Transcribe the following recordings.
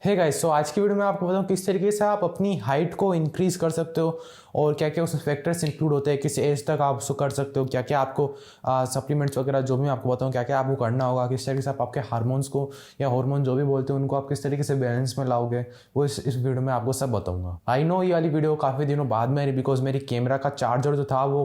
Hey guys, सो आज की video में आपको बताऊं किस तरीके से आप अपनी हाइट को इंक्रीज़ कर सकते हो और क्या क्या उसमें फैक्टर्स इंक्लूड होते हैं, किस एज तक आप उसको कर सकते हो, क्या क्या आपको सप्लीमेंट्स वगैरह जो भी मैं आपको बताऊं क्या क्या आपको करना होगा, किस तरीके से आप आपके हार्मोन्स को या हार्मोन जो भी बोलते हैं उनको आप किस तरीके से बैलेंस में लाओगे, वो इस वीडियो में आपको सब बताऊंगा। आई नो ये वाली वीडियो काफ़ी दिनों बाद में आई बिकॉज मेरी कैमरा का चार्जर जो था वो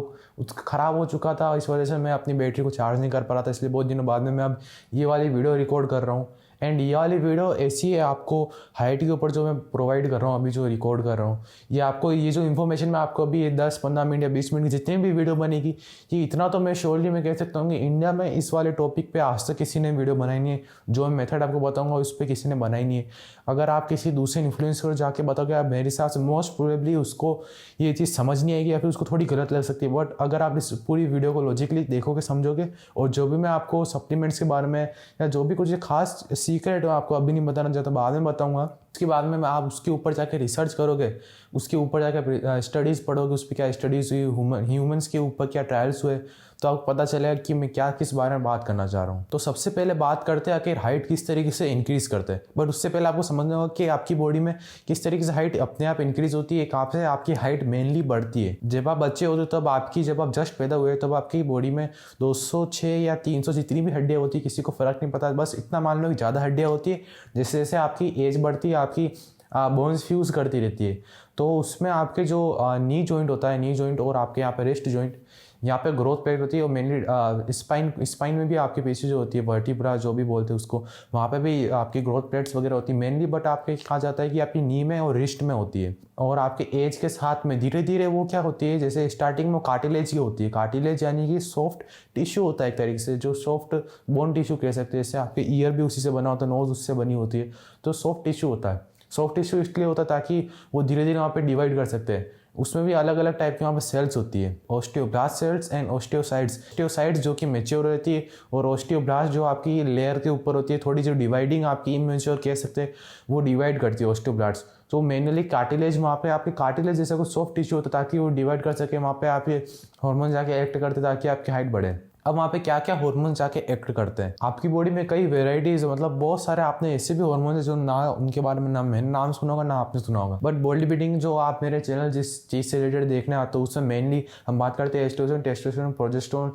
ख़राब हो चुका था। इस वजह से मैं अपनी बैटरी को चार्ज नहीं कर पा रहा था, इसलिए बहुत दिनों बाद में मैं अब ये वाली वीडियो रिकॉर्ड कर रहा हूँ। एंड ये वाली वीडियो ऐसी है आपको हाइट के ऊपर जो मैं प्रोवाइड कर रहा हूँ, अभी जो रिकॉर्ड कर रहा हूँ, ये आपको ये जो इन्फॉर्मेशन मैं आपको अभी 10-15 मिनट या 20 मिनट की जितनी भी वीडियो बनेगी, ये इतना तो मैं श्योरली मैं कह सकता हूँ कि इंडिया में इस वाले टॉपिक पे आज तक किसी ने वीडियो बनाई नहीं है। जो मेथड आपको बताऊँगा उस पर किसी ने बनाई नहीं है। अगर आप किसी दूसरे इन्फ्लुएंसर जाके बताओगे, आप मेरे हिसाब से मोस्ट प्रोबेबली उसको ये चीज़ समझ नहीं आएगी या फिर उसको थोड़ी गलत लग सकती है। बट अगर आप इस पूरी वीडियो को लॉजिकली देखोगे, समझोगे, और जो भी मैं आपको सप्लीमेंट्स के बारे में या जो भी कुछ खास सीक्रेट आपको अभी नहीं बताना चाहता, बाद में बताऊंगा। उसके बाद में आप उसके ऊपर जाके रिसर्च करोगे, उसके ऊपर जाके स्टडीज़ पढ़ोगे, उस पर क्या स्टडीज़ हुई, ह्यूमंस के ऊपर क्या ट्रायल्स हुए, तो आपको पता चलेगा कि मैं क्या किस बारे में बात करना चाह रहा हूँ। तो सबसे पहले बात करते हैं आखिर हाइट किस तरीके से इंक्रीज़ करते हैं। बट उससे पहले आपको समझना होगा कि आपकी बॉडी में किस तरीके से हाइट अपने आप इंक्रीज़ होती है। कहाँ से आपकी हाइट मेनली बढ़ती है। जब आप बच्चे होते हो तब जब आप जस्ट पैदा हुए तब आपकी बॉडी में 206 या 300 जितनी भी हड्डियाँ होती है, किसी को फ़र्क नहीं पता, बस इतना मान लो कि ज़्यादा हड्डियाँ होती है। जैसे जैसे आपकी एज बढ़ती है आपकी बोन्स फ्यूज़ करती रहती है। तो उसमें आपके जो नी जॉइंट होता है, नी जॉइंट और आपके यहाँ पे रिस्ट जॉइंट, यहाँ पे ग्रोथ प्लेट होती है। और मेनली स्पाइन में भी आपके पीछे जो होती है वर्टिब्रा जो भी बोलते हैं उसको, वहाँ पे भी आपकी ग्रोथ प्लेट्स वगैरह होती है मेनली। बट आपके कहा जाता है कि आपकी नी में और रिस्ट में होती है। और आपके एज के साथ में धीरे धीरे वो क्या होती है, जैसे स्टार्टिंग में कार्टिलेज की होती है। कार्टिलेज यानी कि सॉफ्ट टिश्यू होता है एक तरीके से, जो सॉफ्ट बोन टिश्यू कह सकते हैं। जैसे आपके ईयर भी उसी से बना होता है, नोज उससे बनी होती है, तो सॉफ्ट टिश्यू होता है। सॉफ्ट टिश्यू इसलिए होता है ताकि वो धीरे धीरे वहाँ पे डिवाइड कर सकते हैं। उसमें भी अलग अलग टाइप की वहाँ पे सेल्स होती है, osteoblast cells and osteocytes. Osteocytes जो कि मेच्योर रहती है, और ओस्टियोब्लास्ट जो आपकी लेयर के ऊपर होती है, थोड़ी जो डिवाइडिंग आपकी इमेच्योर कह सकते हैं, वो डिवाइड करती है ओस्टियोब्लास्ट। तो मेनली कार्टिलेज, वहाँ पे आपके कार्टिलेज जैसा कुछ सॉफ्ट टिश्यू होता है ताकि वो डिवाइड कर सके। वहाँ पे आपके हार्मोन जाके एक्ट करते ताकि आपकी हाइट बढ़े। अब वहाँ पे क्या क्या हार्मोन जाके एक्ट करते हैं आपकी बॉडी में, कई वेराइटीज, मतलब बहुत सारे आपने ऐसे भी हार्मोन है जो ना उनके बारे में ना मैंने नाम सुना होगा ना आपने सुना होगा। बट बॉडी बिल्डिंग जो आप मेरे चैनल जिस चीज़ से रिलेटेड देखने आते हो उसमें मेनली हम बात करते हैं oestrogen, testosterone, progesterone,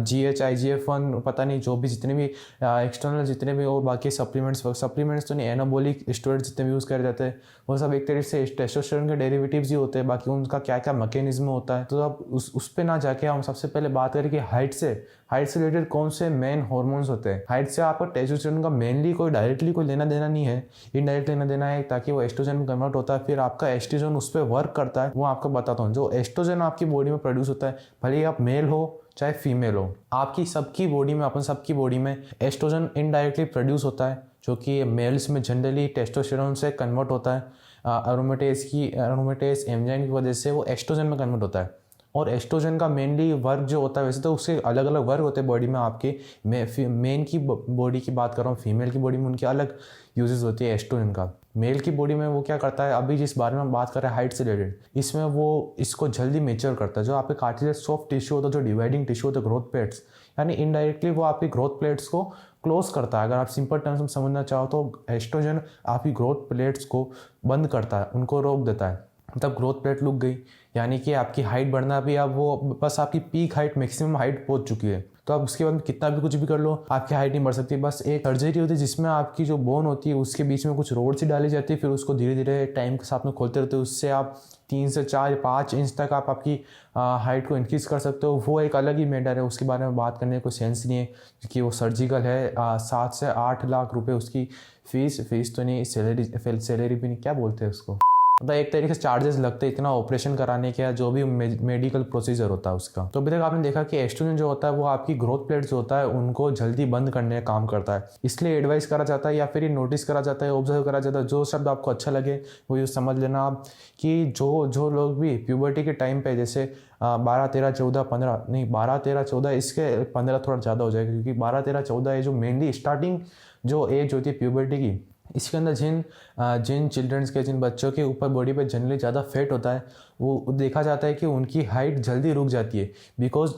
GH, IGF-1, पता नहीं जो भी जितने भी एक्सटर्नल जितने भी और बाकी सप्लीमेंट्स तो नहीं, एनाबॉलिक स्टेरॉइड जितने भी यूज़ करे जाते हैं वो सब एक तरीके से टेस्टोस्टेरोन के डेरिवेटिव्स ही होते हैं। बाकी उनका क्या क्या मैकेनिज्म होता है, तो अब उस पर ना जाके हम सबसे पहले बात करें कि हाइट से रिलेटेड कौन से मेन हार्मोन्स होते हैं। हाइट से आपको टेस्टोस्टेरोन का मेनली कोई डायरेक्टली कोई लेना देना नहीं है, इनडायरेक्ट लेना देना है, ताकि वो एस्ट्रोजन में कन्वर्ट होता है। फिर आपका एस्ट्रोजन उस पर वर्क करता है, वो आपको बताता हूँ। जो एस्ट्रोजन आपकी बॉडी में प्रोड्यूस होता है, भले ही आप मेल हो चाहे फीमेल हो, आपकी सबकी बॉडी में, अपन सबकी बॉडी में एस्ट्रोजन इनडायरेक्टली प्रोड्यूस होता है, जो कि मेल्स में जनरली टेस्टोस्टेरोन से कन्वर्ट होता है। एरोमेटेज एंजाइम की वजह से वो एस्ट्रोजन में कन्वर्ट होता है। और एस्ट्रोजन का मेनली वर्क जो होता है, वैसे तो उसके अलग अलग वर्क होते हैं बॉडी में आपके। मेन की बॉडी की बात कर रहा हूँ, फीमेल की बॉडी में उनकी अलग यूजेस होती है एस्ट्रोजन का। मेल की बॉडी में वो क्या करता है, अभी जिस बारे में हम बात कर रहे हैं हाइट से रिलेटेड, इसमें वो इसको जल्दी मेच्योर करता है। जो आपके कार्टिलेज सॉफ्ट टिश्यू होता है, जो डिवाइडिंग टिश्यू होता है, ग्रोथ प्लेट्स, यानी इनडायरेक्टली वो आपकी ग्रोथ प्लेट्स को क्लोज करता है। अगर आप सिंपल टर्म्स में समझना चाहो तो एस्ट्रोजन आपकी ग्रोथ प्लेट्स को बंद करता है, उनको रोक देता है। तब ग्रोथ प्लेट रुक गई, यानी कि आपकी हाइट बढ़ना भी अब वो बस आपकी पीक हाइट, मैक्सिमम हाइट पहुंच चुकी है। तो अब उसके बाद कितना भी कुछ भी कर लो, आपकी हाइट नहीं बढ़ सकती। बस एक सर्जरी होती है जिसमें आपकी जो बोन होती है उसके बीच में कुछ रोड सी डाली जाती है, फिर उसको धीरे धीरे टाइम के साथ में खोलते रहते हो। उससे आप 3 से 4 या 5 इंच तक आप आपकी हाइट को इंक्रीज़ कर सकते हो। वो एक अलग ही मैटर है, उसके बारे में बात करने का कोई सेंस नहीं है, क्योंकि वो सर्जिकल है। 7 से 8 लाख रुपए उसकी फीस तो नहीं, सैलरी भी नहीं, क्या बोलते हैं उसको, मतलब एक तरीके से चार्जेस लगते हैं इतना ऑपरेशन कराने के, जो भी मेडिकल प्रोसीजर होता है उसका। तो अभी तक आपने देखा कि एस्ट्रोजन जो होता है वो आपकी ग्रोथ प्लेट्स जो होता है उनको जल्दी बंद करने का काम करता है। इसलिए एडवाइस करा जाता है या फिर ये नोटिस करा जाता है, ऑब्जर्व करा जाता है, जो शब्द आपको अच्छा लगे वो यूँ समझ लेना आप, कि जो लोग भी प्यूबर्टी के टाइम पे, जैसे 12, 13, 14, 15 नहीं 12, 13, 14, इसके 15 थोड़ा ज़्यादा हो जाएगा, क्योंकि 12, 13, 14 है जो मेनली स्टार्टिंग जो एज होती है प्यूबर्टी की। इसके अंदर जिन चिल्ड्रंस के, जिन बच्चों के ऊपर बॉडी पे जनरली ज़्यादा फैट होता है, वो देखा जाता है कि उनकी हाइट जल्दी रुक जाती है। बिकॉज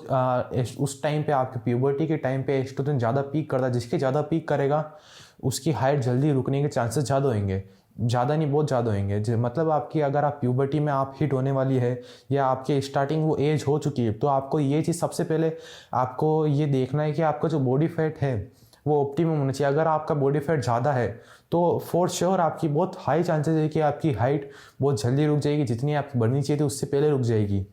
उस टाइम पे आपके प्यूबर्टी के टाइम पे एस्ट्रोजन ज़्यादा पीक करता है, जिसके ज़्यादा पीक करेगा उसकी हाइट जल्दी रुकने के चांसेस ज़्यादा होंगे। ज़्यादा नहीं, बहुत ज़्यादा होंगे। मतलब आपकी अगर आप प्यूबर्टी में आप हिट होने वाली है या आपके स्टार्टिंग वो एज हो चुकी है, तो आपको ये चीज़ सबसे पहले आपको ये देखना है कि आपका जो बॉडी फैट है वो ऑप्टिमम होना चाहिए। अगर आपका बॉडी फैट ज़्यादा है तो फॉर श्योर आपकी बहुत हाई चांसेस है कि आपकी हाइट बहुत जल्दी रुक जाएगी, जितनी आपकी बढ़नी चाहिए थी उससे पहले रुक जाएगी।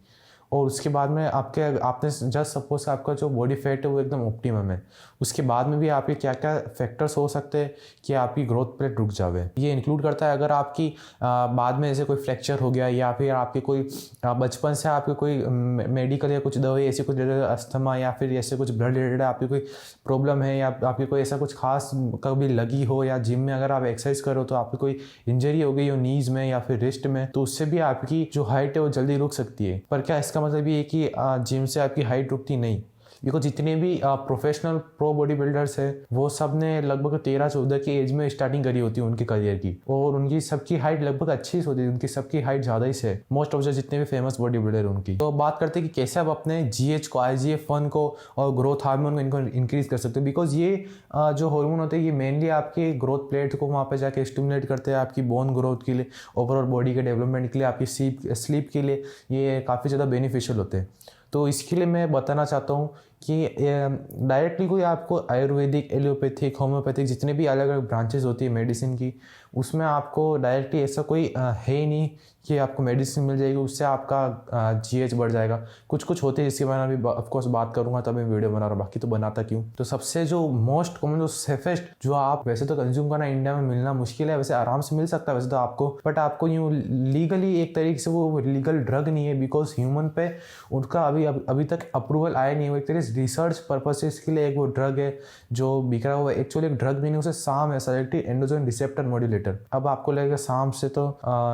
और उसके बाद में आपने जस्ट सपोज आपका जो बॉडी फैट है वो एकदम ऑप्टिमम है, उसके बाद में भी आपके क्या क्या फैक्टर्स हो सकते हैं कि आपकी ग्रोथ प्लेट रुक जावे। ये इंक्लूड करता है अगर आपकी बाद में ऐसे कोई फ्रैक्चर हो गया या फिर आपके कोई बचपन से आपके कोई मेडिकल या कुछ दवाई ऐसी कुछ अस्थमा या फिर ऐसे कुछ ब्लड रिलेटेड आपकी कोई प्रॉब्लम है या आपकी कोई ऐसा कुछ खास कभी लगी हो, या जिम में अगर आप एक्सरसाइज करो तो आपकी कोई इंजरी हो गई हो नीज में या फिर रिस्ट में, तो उससे भी आपकी जो हाइट है वो जल्दी रुक सकती है। पर क्या इसका मतलब ये है कि जिम से आपकी हाइट रुकती नहीं? बिकॉज जितने भी प्रोफेशनल प्रो बॉडी बिल्डर्स है वो सब ने लगभग 13-14 की एज में स्टार्टिंग करी होती है उनकी करियर की, और उनकी सबकी हाइट लगभग अच्छी होती है, उनकी सबकी हाइट ज़्यादा ही है मोस्ट ऑफ द जितने भी फेमस बॉडी बिल्डर उनकी। तो बात करते हैं कि कैसे आप अपने GH को, IGF-1 को और ग्रोथ हार्मोन को इनको इंक्रीज कर सकते हो। बिकॉज ये जो हार्मोन होते हैं ये मेनली आपके ग्रोथ प्लेट को वहाँ पर जाके स्टिमुलेट करते हैं, आपकी बोन ग्रोथ के लिए, ओवरऑल बॉडी के डेवलपमेंट के लिए, आपकी स्लीप के लिए ये काफ़ी ज़्यादा बेनिफिशियल होते हैं। तो इसके लिए मैं बताना चाहता हूँ कि डायरेक्टली कोई आपको आयुर्वेदिक, एलोपैथिक, होम्योपैथिक जितने भी अलग अलग ब्रांचेस होती है मेडिसिन की, उसमें आपको डायरेक्टली ऐसा कोई है ही नहीं कि आपको मेडिसिन मिल जाएगी उससे आपका GH बढ़ जाएगा। कुछ कुछ होते हैं जिसके बारे में अभी ऑफकोर्स बात करूंगा, तब मैं वीडियो बना रहा हूँ, बाकी तो बनाता क्यों। तो सबसे जो मोस्ट कॉमन, जो सेफेस्ट, जो आप वैसे तो कंज्यूम करना इंडिया में मिलना मुश्किल है, वैसे आराम से मिल सकता है वैसे तो आपको, बट आपको यूँ लीगली एक तरीके से वो लीगल ड्रग नहीं है, बिकॉज ह्यूमन पे उनका अभी तक अप्रूवल आया नहीं है। वो एक तरीके से रिसर्च पर्पसेस के लिए एक वो ड्रग है जो बिक रहा हुआ है। एक्चुअली एक ड्रग भी नहीं, उसे साम है, सेलेक्टिव एंड्रोजन रिसेप्टर मॉड्यूलेटर। अब आपको लगेगा साम से तो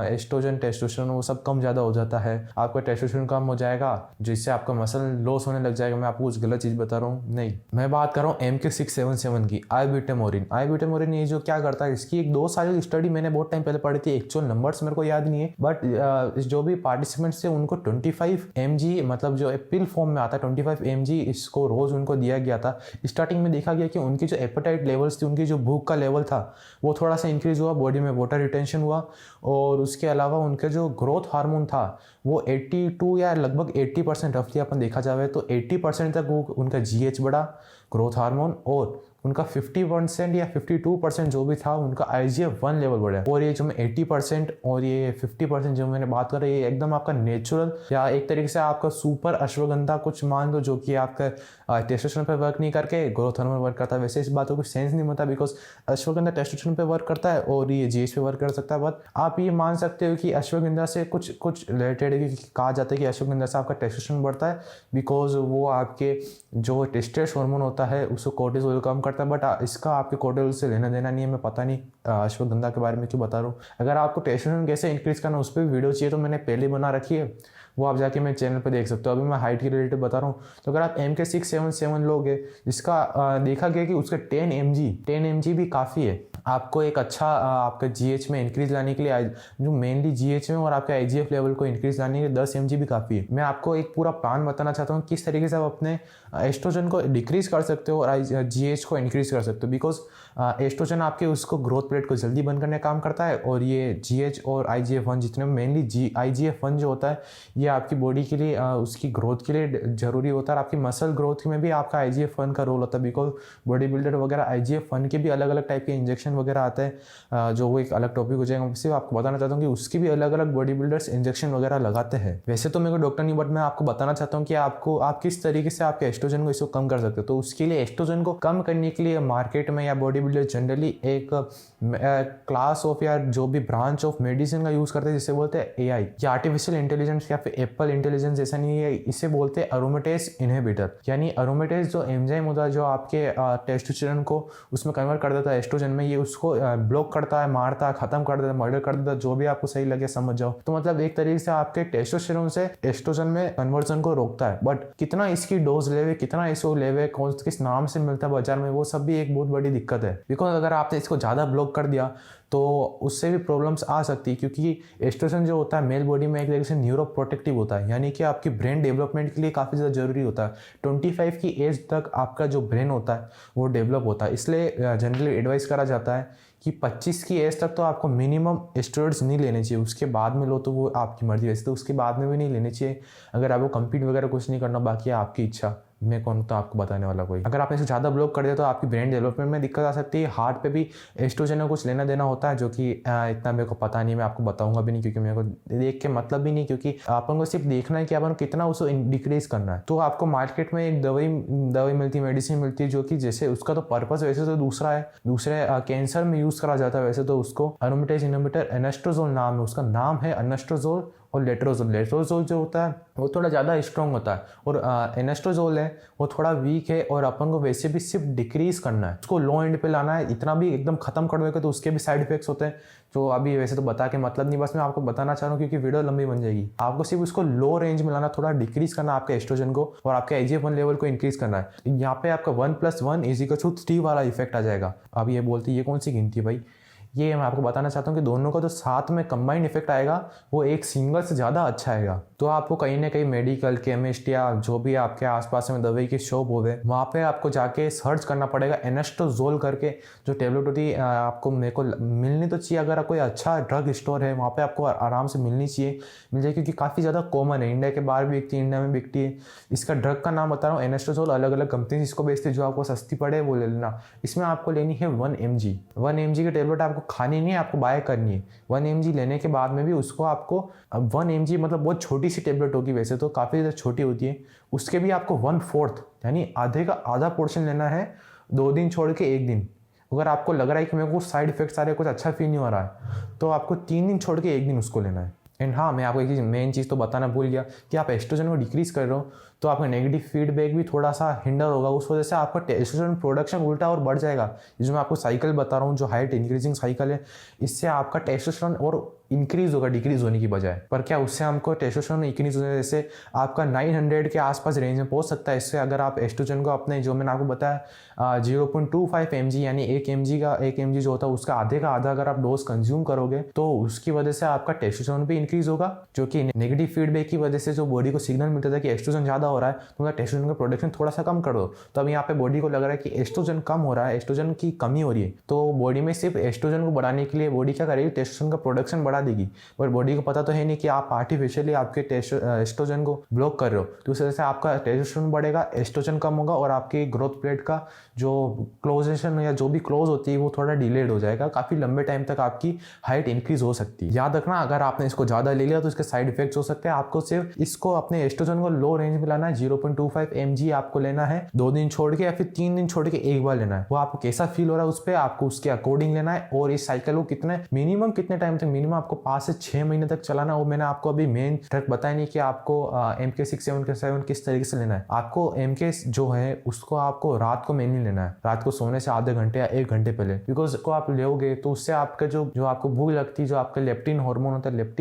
एस्ट्रोजन, टेस्टोस्टेरोन वो सब कम ज़्यादा हो जाता है, आपका टेस्टोस्टेरोन कम हो जाएगा जिससे आपका मसल लॉस होने लग जाएगा। मैं आपको कुछ गलत चीज़ बता रहा हूँ, नहीं, मैं बात कर रहा हूँ MK677 की, आइब्यूटामोरिन। आइब्यूटामोरिन ये जो क्या करता है, इसकी एक 2 साल की स्टडी मैंने बहुत टाइम पहले पढ़ी थी, एक्चुअल नंबर्स मेरे को याद नहीं है, बट जो भी पार्टिसिपेंट्स थे उनको 25 mg, मतलब जो पिल फॉर्म में आता है 25 mg इसको रोज उनको दिया गया था। स्टार्टिंग में देखा गया कि उनकी जो एपेटाइट लेवल्स थी, उनकी जो भूख का लेवल था वो थोड़ा सा इंक्रीज हुआ, बॉडी में वाटर रिटेंशन हुआ, और उसके अलावा उनके जो ग्रोथ हार्मोन था वो 82 या लगभग 80% रफली अपन देखा जाए तो 80% तक वो उनका GH बढ़ा ग्रोथ हार्मोन, और उनका 50% या 52% जो भी था उनका IGF-1 लेवल बढ़ा। और ये जो मैं 80% और ये 50% जो मैंने बात कर रही है, ये एकदम आपका नेचुरल या एक तरीके से आपका सुपर अश्वगंधा कुछ मान लो, जो कि आपका टेस्टोस्टेरोन पे वर्क नहीं करके ग्रोथ हार्मोन वर्क करता है। वैसे इस बात को कुछ सेंस नहीं बनता, बिकॉज अश्वगंधा टेस्टोस्टेरोन पे वर्क करता है और ये GH पे वर्क कर सकता है। बट आप ये मान सकते हो कि अश्वगंधा से कुछ रिलेटेड है, कहा जाता है कि अश्वगंधा से आपका टेस्टोस्टेरोन बढ़ता है, बिकॉज वो आपके जो टेस्टेस हार्मोन होता है उसको कोर्टिसोल कम करता है। बट इसका आपके कोर्टिसोल से लेना देना नहीं है, मैं पता नहीं अश्वगंधा के बारे में क्यों बता रहा हूँ। अगर आपको टेस्टोस्टेरोन कैसे इंक्रीज करना उस पर भी वीडियो चाहिए तो मैंने पहले बना रखी है, वो आप जाके मेरे चैनल पे देख सकते हो। अभी मैं हाइट के रिलेटेड बता रहा हूँ। तो अगर आप MK677 लोगे, जिसका देखा गया कि उसका 10 mg भी काफ़ी है आपको एक अच्छा आपका GH में इंक्रीज लाने के लिए, जो मेनली GH में और आपका IGF लेवल को इंक्रीज लाने के लिए 10 mg भी काफ़ी है। मैं आपको एक पूरा प्लान बताना चाहता हूँ किस तरीके से आप अपने एस्ट्रोजन को डिक्रीज कर सकते हो और GH को इंक्रीज कर सकते हो, बिकॉज एस्ट्रोजन आपके उसको ग्रोथ प्लेट को जल्दी बंद करने का काम करता है, और ये GH और IGF-1 जितने मेनली IGF-1 जो होता है ये आपकी बॉडी के लिए उसकी ग्रोथ के लिए ज़रूरी होता है, और आपकी मसल ग्रोथ में भी आपका IGF-1 का रोल होता है, बिकॉज बॉडी बिल्डर वगैरह IGF-1 के भी अलग अलग टाइप के इंजेक्शन वगैरह आते हैं, जो वो एक अलग टॉपिक हो जाएगा। सिर्फ आपको बताना चाहता हूँ कि उसकी भी अलग अलग बॉडी बिल्डर्स इंजेक्शन वगैरह लगाते हैं। वैसे तो मेरे को डॉक्टर नहीं, बट मैं आपको बताना चाहता हूँ कि आप किस तरीके से आपके एस्ट्रोजन को इसको कम कर सकते हो। तो उसके लिए एस्ट्रोजन को कम करने के लिए मार्केट में या बॉडी बिल्डर जनरली एक क्लास ऑफ या जो भी ब्रांच ऑफ मेडिसिन का यूज करते हैं, जिसे बोलते हैं AI या आर्टिफिशियल इंटेलिजेंस या फिर एप्पल इंटेलिजेंस, ऐसा नहीं है, इसे बोलते हैं अरोमेटेज इनहिबिटर। यानी अरोमेटेज जो एंजाइम होता है जो आपके टेस्टोस्टेरोन को उसमें कन्वर्ट कर देता है एस्ट्रोजन में, ये उसको ब्लॉक करता है, मारता है, खत्म कर देता है, मर्डर कर देता है, जो भी आपको सही लगे समझ जाओ। तो मतलब एक तरीके से आपके टेस्टोस्टेरोन से एस्ट्रोजन में कन्वर्जन को रोकता है। बट कितना इसकी डोज लेवे, कितना इसको लेवे, कौन किस नाम से मिलता है बाजार में, वो सब भी एक बहुत बड़ी दिक्कत है। बिकॉज अगर आपने इसको ज़्यादा ब्लॉक कर दिया तो उससे भी प्रॉब्लम्स आ सकती है, क्योंकि एस्ट्रोजन जो होता है मेल बॉडी में एक तरीके से न्यूरो प्रोटेक्टिव होता है, यानी कि आपकी ब्रेन डेवलपमेंट के लिए काफ़ी ज़्यादा जरूरी होता है। 25 की एज तक आपका जो ब्रेन होता है वो डेवलप होता है, इसलिए जनरली एडवाइस करा जाता है कि 25 की एज तक तो आपको मिनिमम स्टेरॉइड्स नहीं लेने चाहिए, उसके बाद में लो तो वो आपकी मर्जी, वैसे तो उसके बाद में भी नहीं लेने चाहिए अगर आपको कम्पीट वगैरह कुछ नहीं करना, बाकी आपकी इच्छा, मैं कौन तो आपको बताने वाला कोई। अगर आपने इसे ज़्यादा ब्लॉक कर दिया तो आपकी ब्रेन डेवलपमेंट में दिक्कत आ सकती है। हार्ट पे भी एस्ट्रोजन का कुछ लेना देना होता है, जो कि इतना मेरे को पता नहीं, मैं आपको बताऊंगा भी नहीं क्योंकि मेरे को देख के मतलब भी नहीं, क्योंकि अपन को सिर्फ देखना है कि अपन कितना उसको डिक्रीज करना है। तो आपको मार्केट में एक दवाई मिलती है, मेडिसिन मिलती है, जो कि जैसे उसका तो पर्पस वैसे तो दूसरा है, दूसरे कैंसर में यूज़ करा जाता है वैसे तो उसको, अरोमेटेज इनहिबिटर एनेस्ट्रोजोल नाम है उसका, नाम है एनेस्ट्रोजोल। और लेट्रोजोल जो होता है वो थोड़ा ज़्यादा स्ट्रॉन्ग होता है, और एनेस्ट्रोजोल है वो थोड़ा वीक है, और अपन को वैसे भी सिर्फ डिक्रीज करना है, उसको लो एंड पे लाना है। इतना भी एकदम खत्म कर दोगे तो उसके भी साइड इफेक्ट्स होते हैं, जो अभी वैसे तो बता के मतलब नहीं, बस मैं आपको बताना चाह रहा हूँ क्योंकि वीडियो लंबी बन जाएगी। आपको सिर्फ उसको लो रेंज में लाना, थोड़ा डिक्रीज करना आपके एस्ट्रोजन को, और आपके IGF-1 लेवल को इंक्रीज करना है। यहाँ पे आपका 1+1=3 वाला इफेक्ट आ जाएगा। अब ये बोलते ये कौन सी गिनती है भाई, ये मैं आपको बताना चाहता हूँ कि दोनों का जो साथ में कंबाइंड इफेक्ट आएगा वो एक सिंगल से ज़्यादा अच्छा आएगा। तो आपको कहीं ना कहीं मेडिकल, केमिस्ट या जो भी आपके आसपास में दवाई की शॉप होवे, वहाँ पे आपको जाके सर्च करना पड़ेगा एनेस्ट्रोजोल करके, जो टेबलेट होती है। आपको मेरे को मिलनी तो चाहिए, अगर कोई अच्छा ड्रग स्टोर है वहाँ पर आपको आराम से मिल जाए, क्योंकि काफ़ी ज़्यादा कॉमन है, इंडिया के बाहर भी बिकती है, इंडिया में बिकती है। इसका ड्रग का नाम बता रहा हूँ एनेस्ट्रोजोल, अलग अलग कंपनी इसको बेचती है, जो आपको सस्ती पड़े वो ले लेना। इसमें आपको लेनी है 1 mg। 1 mg की टेबलेट आपको खानी नहीं है, आपको बाय करनी है। 1 mg लेने के बाद में भी उसको आपको, अब 1 mg मतलब बहुत छोटी सी टेबलेट होगी, वैसे तो काफ़ी ज़्यादा छोटी होती है, उसके भी आपको 1/4 यानी आधे का आधा पोर्शन लेना है 2 दिन छोड़ के 1 दिन। अगर आपको लग रहा है कि मेरे को साइड इफेक्ट्स आ रहे, कुछ अच्छा फील नहीं हो रहा है, तो आपको 3 दिन छोड़ के 1 दिन उसको लेना है। एंड हाँ, मैं आपको एक मेन चीज़ तो बताना भूल गया कि आप एस्ट्रोजन को डिक्रीज कर रहे हो तो आपका नेगेटिव फीडबैक भी थोड़ा सा हिंडर होगा, उस वजह से आपका एस्ट्रोजन प्रोडक्शन उल्टा और बढ़ जाएगा। जो मैं आपको साइकिल बता रहा हूँ, जो हाइट इंक्रीजिंग साइकिल है, इससे आपका टेस्टोस्टेरोन और इंक्रीज होगा डिक्रीज होने की बजाय। पर क्या उससे हमको टेस्टोस्टेरोन इंक्रीज होने जैसे आपका 900 के आसपास रेंज में पहुंच सकता है। इससे अगर आप एस्ट्रोजन को अपने, जो मैंने आपको बताया 0.25 mg यानी 1 mg जो होता है उसका आधे का आधा अगर आप डोज कंज्यूम करोगे, तो उसकी वजह से आपका टेस्टोस्टेरोन भी इंक्रीज होगा, जो कि नेगेटिव फीडबैक की वजह से जो बॉडी को सिग्नल मिलता था कि एस्ट्रोजन ज़्यादा हो रहा है, तो टेस्टोस्टेरोन का प्रोडक्शन थोड़ा सा कम कर दो। तो अब यहाँ पे बॉडी को लग रहा है कि एस्ट्रोजन कम हो रहा है, एस्ट्रोजन की कमी हो रही है, तो बॉडी में सिर्फ एस्ट्रोजन को बढ़ाने के लिए बॉडी क्या करेगी, टेस्टोस्टेरोन का प्रोडक्शन बढ़ा देगी। पर बॉडी को पता तो है नहीं कि आप आर्टिफिशियली आपके एस्ट्रोजन को ब्लॉक कर रहे हो, तो उस वजह से आपका टेस्टोस्टेरोन बढ़ेगा, एस्ट्रोजन कम होगा, और आपकी ग्रोथ प्लेट का जो क्लोजेशन या जो भी क्लोज होती है वो थोड़ा डिलेड हो जाएगा। काफ़ी लंबे टाइम तक आपकी हाइट इंक्रीज हो सकती है। याद रखना, अगर आपने इसको ज़्यादा ले लिया तो इसके साइड इफेक्ट्स हो सकते हैं। आपको सिर्फ इसको अपने एस्ट्रोजन को लो रेंज में लाना है, 0.25 mg आपको लेना है 2 दिन छोड़ के, या फिर 3 दिन छोड़ के एक बार लेना है। वो आपको कैसा फील हो रहा है उस पर आपको उसके अकॉर्डिंग लेना है। और इस साइकिल को मिनिमम कितने टाइम तक, मिनिमम आपको 5 से 6 महीने तक चलाना है। और मैंने आपको अभी मेन ट्रिक बताया नहीं कि आपको MK6 किस तरीके से लेना है। आपको MK जो है उसको आपको रात को मेनली लेना है, रात को सोने से आधे घंटे या 1 घंटे पहले, बिकॉज को आप लेोगे तो उससे आपका जो आपको भूख लगती है, जो आपका लेप्टिन हार्मोन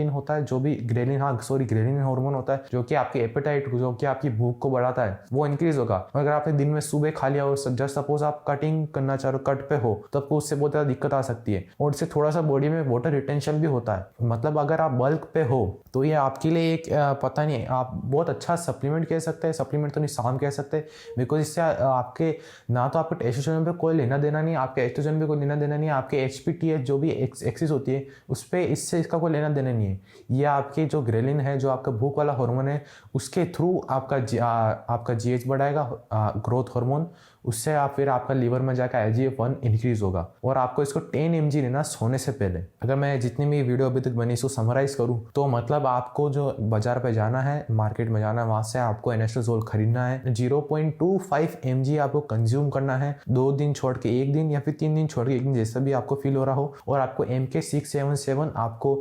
होता है, जो भी ग्रेलिन हार्मोन होता है, जो कि आपकी एपेटाइट, जो कि आपकी भूख को बढ़ाता है, वो इंक्रीज होगा। अगर आपने दिन में सुबह खा लिया और जस्ट सपोज आप कटिंग करना चाह रहे हो, कट पे हो, तब तो उससे बहुत ज़्यादा दिक्कत आ सकती है। और इससे थोड़ा सा बॉडी में वाटर रिटेंशन भी होता है। मतलब अगर आप बल्क पे हो तो ये आपके लिए एक पता नहीं, आप बहुत अच्छा सप्लीमेंट कह सकते हैं, सप्लीमेंट तो नहीं शाम कह सकते, बिकॉज इससे आपके ना तो आपको टेस्टोस्टेरोन पे कोई लेना देना नहीं, आपके एस्ट्रोजन पे कोई लेना देना नहीं, आपके HPTH जो भी एक्सिस होती है उस पर इससे इसका कोई लेना देना नहीं है। ये आपके जो ग्रेलिन है, जो आपका भूख वाला हार्मोन है, उसके थ्रू आपका GH बढ़ाएगा, ग्रोथ हार्मोन, उससे फिर आपका लीवर में जाकर IGF-1 इंक्रीज होगा। और आपको इसको 10 mg लेना सोने से पहले। अगर मैं जितनी भी वीडियो अभी तक बनी इसको समराइज करूं तो मतलब आपको जो बाजार पे जाना है, मार्केट में जाना है, वहां से आपको एनेस्ट्रोजोल खरीदना है, 0.25 mg आपको कंज्यूम करना है 2 दिन छोड़ के 1 दिन, या फिर 3 दिन छोड़ के 1 दिन, जैसा भी आपको फील हो रहा हो। और आपको MK677 आपको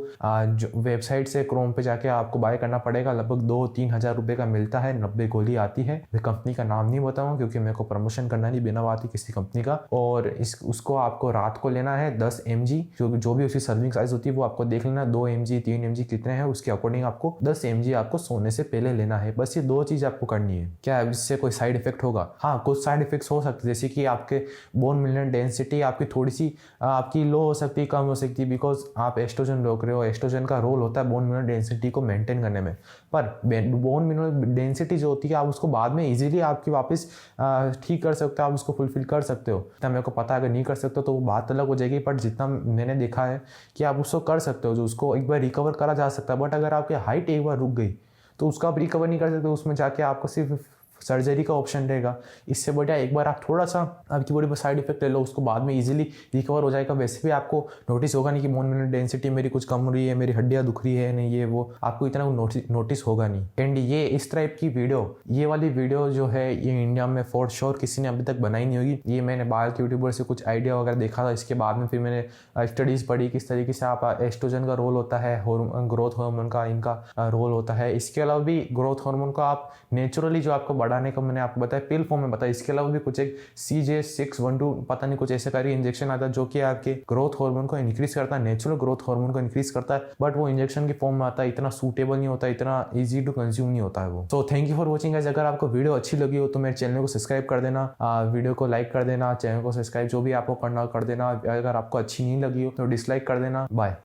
वेबसाइट से क्रोम पे जाके आपको बाय करना पड़ेगा, लगभग 2-3 हज़ार रुपये का मिलता है, 90 गोली आती है। मैं कंपनी का नाम नहीं बताऊँ क्योंकि मेरे को प्रमोशन करना नहीं, बिना बात ही किसी कंपनी का। और उसको आपको रात को लेना है 10 mg, जो भी उसकी सर्विंग साइज होती है वो आपको देख लेना, 2 mg 3 mg कितने हैं, उसके अकॉर्डिंग आपको 10 mg आपको सोने से पहले लेना है। बस ये 2 चीज़ आपको करनी है। क्या इससे कोई साइड इफेक्ट होगा? हाँ, कुछ साइड इफेक्ट्स हो सकते हैं, जैसे कि आपके बोन मिनरल डेंसिटी आपकी थोड़ी सी आपकी लो हो सकती है, कम हो सकती है, बिकॉज आप एस्ट्रोजन रोक रहे हो। एस्ट्रोजन का रोल होता है बोन मिनरल डेंसिटी को मेंटेन करने में, पर बोन मिनरल डेंसिटी जो होती है आप उसको बाद में इजीली आपकी वापस ठीक कर सकते हो आप उसको फुलफिल कर सकते हो। इतना मेरे को पता है, अगर नहीं कर सकते हो तो वो बात अलग हो जाएगी, बट जितना मैंने देखा है कि आप उसको कर सकते हो, जो उसको एक बार रिकवर करा जा सकता है। बट अगर आपकी हाइट एक बार रुक गई तो उसका आप रिकवर नहीं कर सकते, उसमें जाके आपको सिर्फ सर्जरी का ऑप्शन रहेगा। इससे बढ़िया एक बार आप थोड़ा सा आपकी बॉडी पर साइड इफेक्ट ले लो, उसको बाद में इजीली रिकवर हो जाएगा। वैसे भी आपको नोटिस होगा नहीं कि बोन मिनरल डेंसिटी मेरी कुछ कम हो रही है, मेरी हड्डियाँ दुख रही है, नहीं ये वो, आपको इतना नोटिस होगा नहीं। एंड ये इस टाइप की वीडियो, ये वाली वीडियो जो है ये इंडिया में फॉर श्योर किसी ने अभी तक बनाई नहीं होगी। ये मैंने बाहर के यूट्यूबर से कुछ आइडिया वगैरह देखा था, इसके बाद में फिर मैंने स्टडीज़ पढ़ी किस तरीके से आप एस्ट्रोजन का रोल होता है, ग्रोथ हार्मोन का इनका रोल होता है। इसके अलावा भी ग्रोथ हार्मोन को आप नेचुरली जो आपको बढ़ाने का मैंने आपको बताया पिल फॉर्म में बताया। इसके अलावा भी कुछ एक CJ612 पता नहीं कुछ ऐसे करके इंजेक्शन आता है जो कि आपके ग्रोथ हार्मोन को इंक्रीज करता है, नेचुरल ग्रोथ हार्मोन को इंक्रीज करता है, बट वो इंजेक्शन की फॉर्म में आता है, इतना सूटेबल नहीं होता, इतना ईजी टू कंज्यूम नहीं होता है वो। So thank you for watching guys. अगर आपको वीडियो अच्छी लगी हो तो मेरे चैनल को सब्सक्राइब कर देना, वीडियो को लाइक कर देना, चैनल को सब्सक्राइब जो भी आपको करना कर देना। अगर आपको अच्छी नहीं लगी हो तो डिसलाइक कर देना। बाय।